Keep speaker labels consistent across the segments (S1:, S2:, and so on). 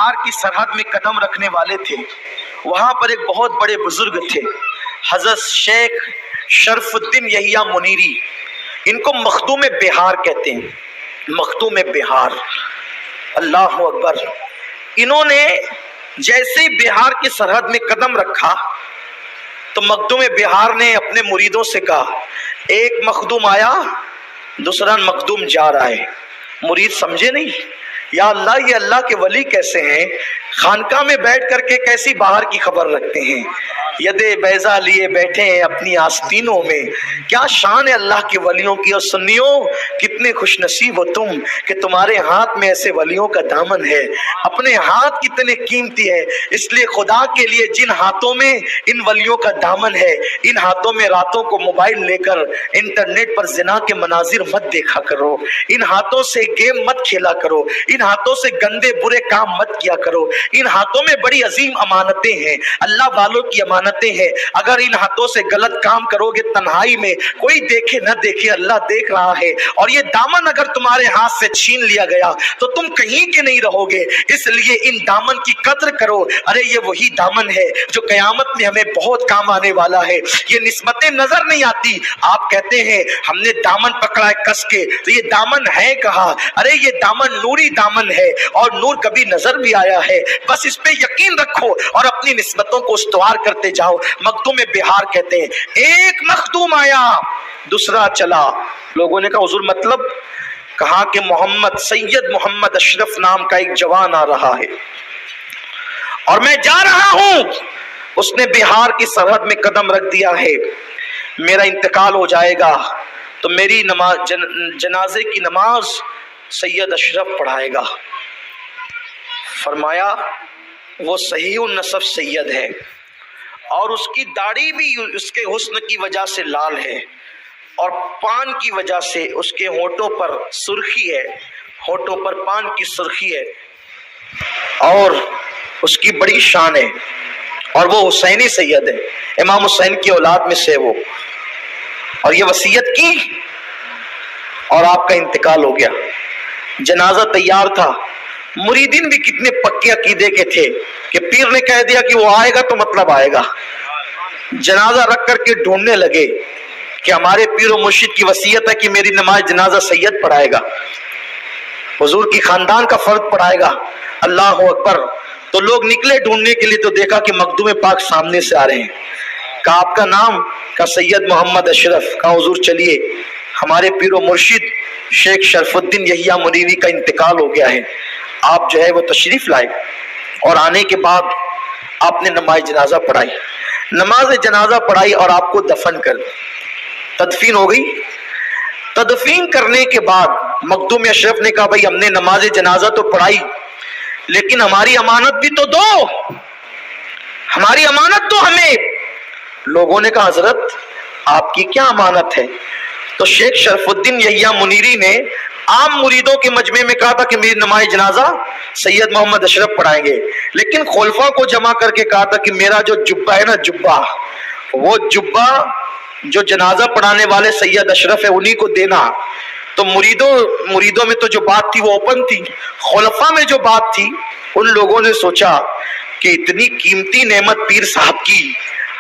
S1: بہار کی سرحد میں قدم رکھنے والے تھے. وہاں پر ایک بہت بڑے بزرگ تھے, حضرت شیخ شرف الدین یحییٰ منیری. ان کو مخدوم بہار کہتے ہیں, مخدوم بہار. اللہ اکبر. انہوں نے جیسے ہی بہار کی سرحد میں قدم رکھا تو مخدوم بہار نے اپنے مریدوں سے کہا, ایک مخدوم آیا, دوسرا مخدوم جا رہا ہے. مرید سمجھے نہیں, یا اللہ یہ اللہ کے ولی کیسے ہیں, خانقاہ میں بیٹھ کر کے کیسی باہر کی خبر رکھتے ہیں, ید بیضا لیے بیٹھے ہیں اپنی آستینوں میں. کیا شان ہے اللہ کے ولیوں کی. اور سنیوں, کتنے خوش نصیب ہو تم کہ تمہارے ہاتھ میں ایسے ولیوں کا دامن ہے. اپنے ہاتھ کتنے قیمتی ہے, اس لیے خدا کے لیے جن ہاتھوں میں ان ولیوں کا دامن ہے, ان ہاتھوں میں راتوں کو موبائل لے کر انٹرنیٹ پر زنا کے مناظر مت دیکھا کرو, ان ہاتھوں سے گیم مت کھیلا کرو, ان ہاتھوں سے گندے برے کام مت کیا کرو. ان ہاتھوں میں بڑی عظیم امانتیں ہیں, اللہ والوں کی امانتیں ہیں. اگر ان ہاتھوں سے غلط کام کرو گے تنہائی میں, کوئی دیکھے نہ دیکھے اللہ دیکھ رہا ہے, اور یہ دامن اگر تمہارے ہاتھ سے چھین لیا گیا تو تم کہیں کے نہیں رہو گے. اس لیے ان دامن کی قدر کرو. ارے یہ وہی دامن ہے جو قیامت میں ہمیں بہت کام آنے والا ہے. یہ نسبتیں نظر نہیں آتی. آپ کہتے ہیں ہم نے دامن پکڑا ہے کس کے, تو یہ دامن ہے کہاں؟ ارے یہ دامن نوری دامن ہے, اور نور کبھی نظر بھی آیا ہے. بس اس پہ یقین رکھو اور اپنی نسبتوں کو استوار کرتے جاؤ. مخدوم بہار کہتے ہیں ایک مخدوم آیا, دوسرا چلا. لوگوں نے کہا حضور مطلب؟ کہا کہ محمد سید محمد اشرف نام کا ایک جوان آ رہا ہے اور میں جا رہا ہوں, اس نے بہار کی سرحد میں قدم رکھ دیا ہے, میرا انتقال ہو جائے گا تو میری نماز جنازے کی نماز سید اشرف پڑھائے گا. فرمایا وہ صحیح النسب سید ہے, اور اس کی داڑھی بھی اس کے حسن کی وجہ سے لال ہے, اور پان کی وجہ سے اس کے ہونٹوں پر سرخی ہے, ہونٹوں پر پان کی سرخی ہے, اور اس کی بڑی شان ہے, اور وہ حسینی سید ہے, امام حسین کی اولاد میں سے وہ. اور یہ وصیت کی اور آپ کا انتقال ہو گیا. جنازہ تیار تھا. مریدین بھی کتنے پکے عقیدے کے تھے کہ پیر نے کہہ دیا کہ وہ آئے گا تو مطلب آئے گا. جنازہ رکھ کر کے ڈھونڈنے لگے کہ ہمارے پیر و مرشد کی وصیت ہے کہ میری نماز جنازہ سید پڑھائے گا, حضور کی خاندان کا فرد پڑھائے گا. اللہ اکبر. تو لوگ نکلے ڈھونڈنے کے لیے, تو دیکھا کہ مخدوم پاک سامنے سے آ رہے ہیں. کہا آپ کا نام؟ کہا سید محمد اشرف. کہا حضور چلیے, ہمارے پیر و مرشد شیخ شرف الدین یحییٰ منیری کا انتقال ہو گیا ہے, آپ جو ہے وہ تشریف لائے. اور آنے کے بعد آپ نے نماز جنازہ پڑھائی. نماز جنازہ پڑھائی اور آپ کو دفن کر تدفین ہو گئی. تدفین کرنے کے بعد مخدوم اشرف نے کہا بھائی ہم نے نماز جنازہ تو پڑھائی, لیکن ہماری امانت بھی تو دو, ہماری امانت تو ہمیں. لوگوں نے کہا حضرت آپ کی کیا امانت ہے؟ تو شیخ شرف الدین یحییٰ منیری نے عام مریدوں کے مجمع میں کہا تھا کہ میری نماز جنازہ سید محمد اشرف پڑھائیں گے, لیکن خلفاء کو جمع کر کے کہا تھا کہ میرا جو جبہ ہے نا, جبہ, وہ جبہ جو جنازہ پڑھانے والے سید اشرف ہے انہی کو دینا. تو مریدوں میں تو جو بات تھی وہ اوپن تھی, خلفاء میں جو بات تھی ان لوگوں نے سوچا کہ اتنی قیمتی نعمت پیر صاحب کی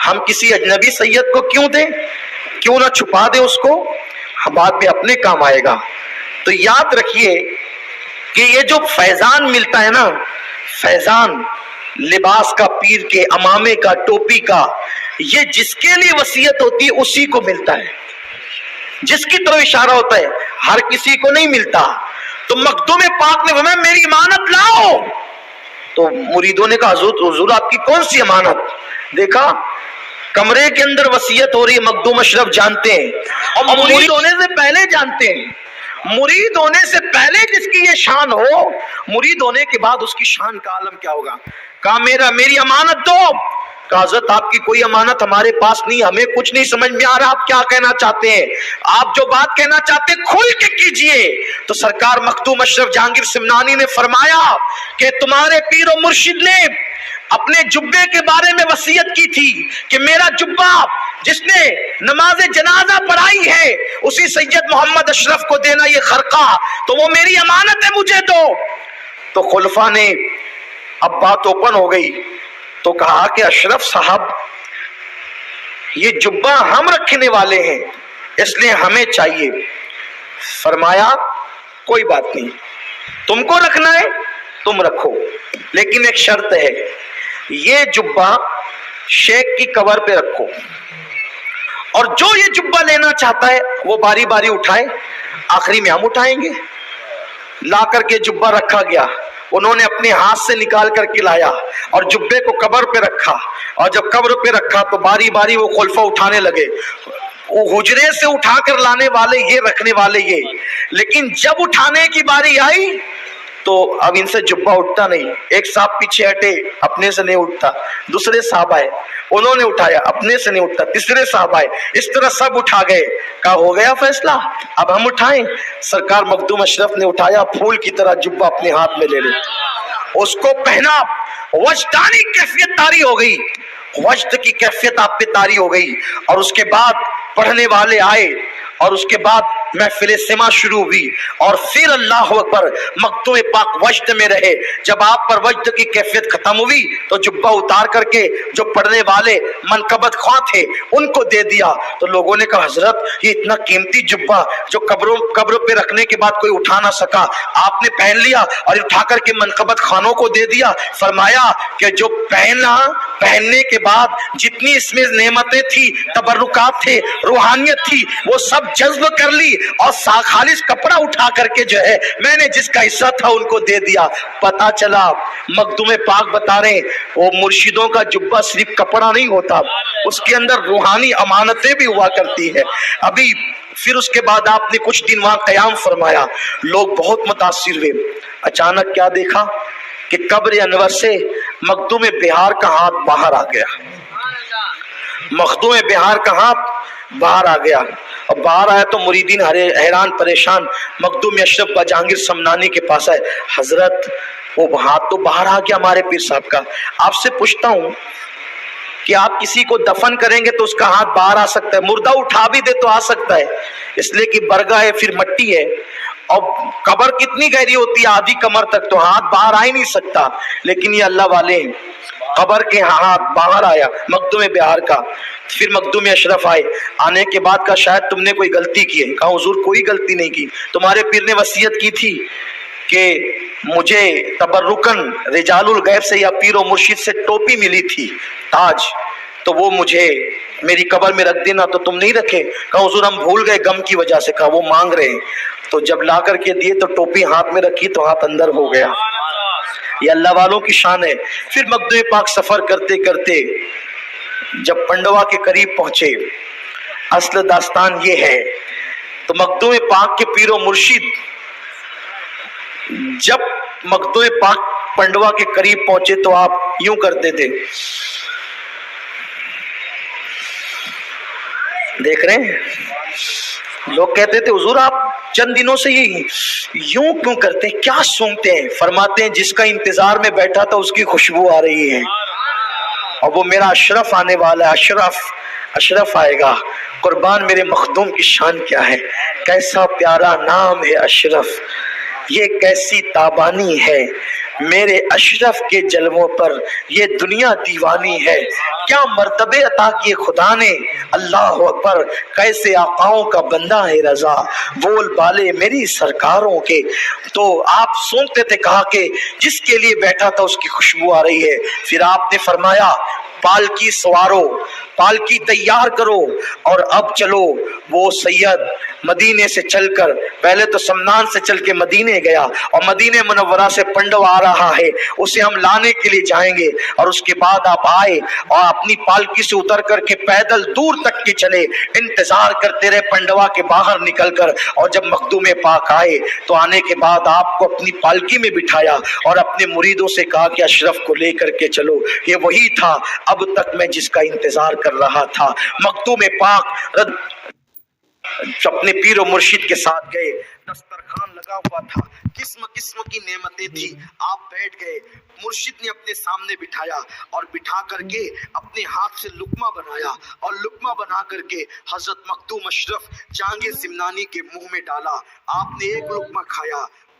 S1: ہم کسی اجنبی سید کو کیوں دیں, کیوں نہ چھپا دیں اس کو, بعد میں اپنے کام آئے گا. تو یاد رکھیے کہ یہ جو فیضان ملتا ہے نا, فیضان لباس کا, پیر کے امامے کا, ٹوپی کا, یہ جس کے لیے وصیت ہوتی ہے اسی کو ملتا ہے, جس کی طرف اشارہ ہوتا ہے, ہر کسی کو نہیں ملتا. تو مخدوم پاک نے فرمایا میری امانت لاؤ. تو مریدوں نے کہا حضور آپ کی کون سی امانت؟ دیکھا کمرے کے اندر وصیت ہو رہی ہے, مخدوم اشرف جانتے ہیں, اور مرید ہونے سے پہلے جانتے ہیں. مرید ہونے سے پہلے جس کی یہ شان ہو, مرید ہونے کے بعد اس کی شان کا عالم کیا ہوگا. کہا میری امانت دو. کہا حضرت آپ کی کوئی امانت ہمارے پاس نہیں, ہمیں کچھ نہیں سمجھ میں آ رہا آپ کیا کہنا چاہتے ہیں, آپ جو بات کہنا چاہتے ہیں کھل کے کیجئے. تو سرکار مخدوم اشرف جہانگیر سمنانی نے فرمایا کہ تمہارے پیر و مرشد نے اپنے جبے کے بارے میں وصیت کی تھی کہ میرا جبہ جس نے نماز جنازہ پڑھائی ہے اسی سید محمد اشرف کو دینا, یہ خرقہ تو وہ میری امانت ہے, مجھے دو. تو خلفاء نے اب بات اوپن ہو گئی تو کہا کہ اشرف صاحب یہ جبہ ہم رکھنے والے ہیں اس لیے ہمیں چاہیے. فرمایا کوئی بات نہیں, تم کو رکھنا ہے تم رکھو, لیکن ایک شرط ہے, یہ جبہ شیخ کی قبر پہ رکھو, اور جو یہ جبہ لینا چاہتا ہے وہ باری باری اٹھائے, آخری میں ہم اٹھائیں گے. لا کر کے جبہ رکھا گیا, انہوں نے اپنے ہاتھ سے نکال کر کے لایا اور جبے کو قبر پہ رکھا, اور جب قبر پہ رکھا تو باری باری وہ خلفاء اٹھانے لگے. وہ حجرے سے اٹھا کر لانے والے یہ, رکھنے والے یہ, لیکن جب اٹھانے کی باری آئی تو اب ان سے جبہ اٹھتا نہیں. ایک صاحب پیچھے ہٹے, اپنے سے نہیں اٹھتا, دوسرے صاحب آئے, انہوں نے اٹھایا, اپنے سے نہیں اٹھتا, تیسرے صاحب آئے, اس طرح سب اٹھا گئے. کہا ہو گیا فیصلہ, اب ہم اٹھائیں. سرکار مخدوم اشرف نے اٹھایا, پھول کی طرح جبہ اپنے ہاتھ میں لے لے, اس کو پہنا. وجدانی کیفیت طاری ہو گئی, وجد کی کیفیت آپ پہ طاری ہو گئی. اور اس کے بعد پڑھنے والے آئے, اور اس کے بعد محفل سما شروع ہوئی, اور پھر اللہ اکبر مکتوم پاک وجد میں رہے. جب آپ پر وجد کی کیفیت ختم ہوئی تو جبہ اتار کر کے جو پڑھنے والے منقبت خواہ تھے ان کو دے دیا. تو لوگوں نے کہا حضرت یہ اتنا قیمتی جبہ جو قبروں پہ رکھنے کے بعد کوئی اٹھا نہ سکا, آپ نے پہن لیا اور اٹھا کر کے منقبت خانوں کو دے دیا. فرمایا کہ جو پہنا, پہننے کے بعد جتنی اس میں نعمتیں تھی, تبرکات تھے, روحانیت تھی, وہ سب جذب کر لی, اور خالص کپڑا اٹھا کر کے جو ہے میں نے جس کا حصہ تھا ان کو دے دیا. پتا چلا مخدوم پاک بتا رہے ہیں وہ مرشدوں کا جبہ صرف کپڑا نہیں ہوتا, اس کے اندر روحانی امانتیں بھی ہوا کرتی ہے. ابھی پھر اس کے بعد آپ نے کچھ دن وہاں قیام فرمایا, لوگ بہت متاثر ہوئے. اچانک کیا دیکھا کہ قبر انور سے مخدوم بہار کا ہاتھ باہر آ گیا. مخدوم بہار کا ہاتھ باہر آ گیا, اور باہر آیا تو مریدین حیران پریشان مخدوم اشرف جہانگیر سمنانی کے پاس آئے. حضرت وہ ہاتھ تو باہر آ گیا ہمارے پیر صاحب کا, آپ سے پوچھتا ہوں کہ آپ کسی کو دفن کریں گے تو اس کا ہاتھ باہر آ سکتا ہے, مردہ اٹھا بھی دے تو آ سکتا ہے, اس لیے کہ برگا ہے پھر مٹی ہے, اور قبر کتنی گہری ہوتی ہے, آدھی کمر تک, تو ہاتھ باہر آ ہی نہیں سکتا. لیکن یہ اللہ والے ہیں, قبر کے ہاتھ باہر آیا مخدوم بہار کا. پھر مخدوم اشرف آئے, آنے کے بعد کہا شاید تم نے کوئی غلطی کی ہے. کہا حضور کوئی غلطی نہیں کی, تمہارے پیر نے وصیت کی تھی کہ مجھے تبرکن رجال الغیب سے یا پیر و مرشد سے ٹوپی ملی تھی, تاج, تو وہ مجھے میری قبر میں رکھ دینا, تو تم نہیں رکھے. کہا حضور ہم بھول گئے غم کی وجہ سے. کہا وہ مانگ رہے ہیں, تو جب لا کر کے دیے تو ٹوپی ہاتھ میں رکھی تو ہاتھ اندر ہو گیا. یہ اللہ والوں کی شان ہے. پھر مخدوم پاک سفر کرتے کرتے جب پنڈوا کے قریب پہنچے, اصل داستان یہ ہے, تو مخدوم پاک کے پیر و مرشد جب مخدوم پاک پنڈوا کے قریب پہنچے تو آپ یوں کرتے تھے, دیکھ رہے ہیں لوگ کہتے تھے حضور آپ چند دنوں سے یہ یوں کیوں کرتے ہیں, کیا سونگتے ہیں؟ فرماتے ہیں جس کا انتظار میں بیٹھا تھا اس کی خوشبو آ رہی ہے, اور وہ میرا اشرف آنے والا ہے, اشرف آئے گا. قربان میرے مخدوم کی شان کیا ہے, کیسا پیارا نام ہے اشرف, یہ کیسی تابانی ہے, میرے اشرف کے جلووں پر یہ دنیا دیوانی ہے. کیا مرتبے عطا کیے خدا نے, اللہ اکبر, کیسے آقاؤں کا بندہ ہے رضا, بول بالے میری سرکاروں کے. تو آپ سنتے تھے, کہا کہ جس کے لیے بیٹھا تھا اس کی خوشبو آ رہی ہے. پھر آپ نے فرمایا پالکی سوارو, پالکی تیار کرو, اور اب چلو. وہ سید مدینے سے چل کر, پہلے تو سمنان سے چل کے مدینے گیا, اور مدینے منورہ سے پنڈوا آ رہا ہے, اسے ہم لانے کے لیے جائیں گے. اور اس کے بعد آپ آئے اور اپنی پالکی سے اتر کر کے پیدل دور تک کے چلے, انتظار کرتے رہے پنڈوا کے باہر نکل کر. اور جب مخدوم پاک آئے تو آنے کے بعد آپ کو اپنی پالکی میں بٹھایا اور اپنے مریدوں سے کہا کہ اشرف کو لے کر کے چلو. یہ وہی تھا اب تک میں جس کا انتظار کر رہا تھا. مخدوم پاک اپنے پیر و مرشد کے ساتھ گئے, دسترخوان لگا ہوا تھا, قسم قسم کی نعمتیں تھی. آپ بیٹھ گئے, مرشد نے اپنے سامنے بٹھایا, اور بٹھا کر کے اپنے ہاتھ سے لقمہ بنایا, اور لقمہ بنا کر کے حضرت مخدوم اشرف جہانگیر سمنانی کے منہ میں ڈالا. آپ نے ایک لقمہ کھایا,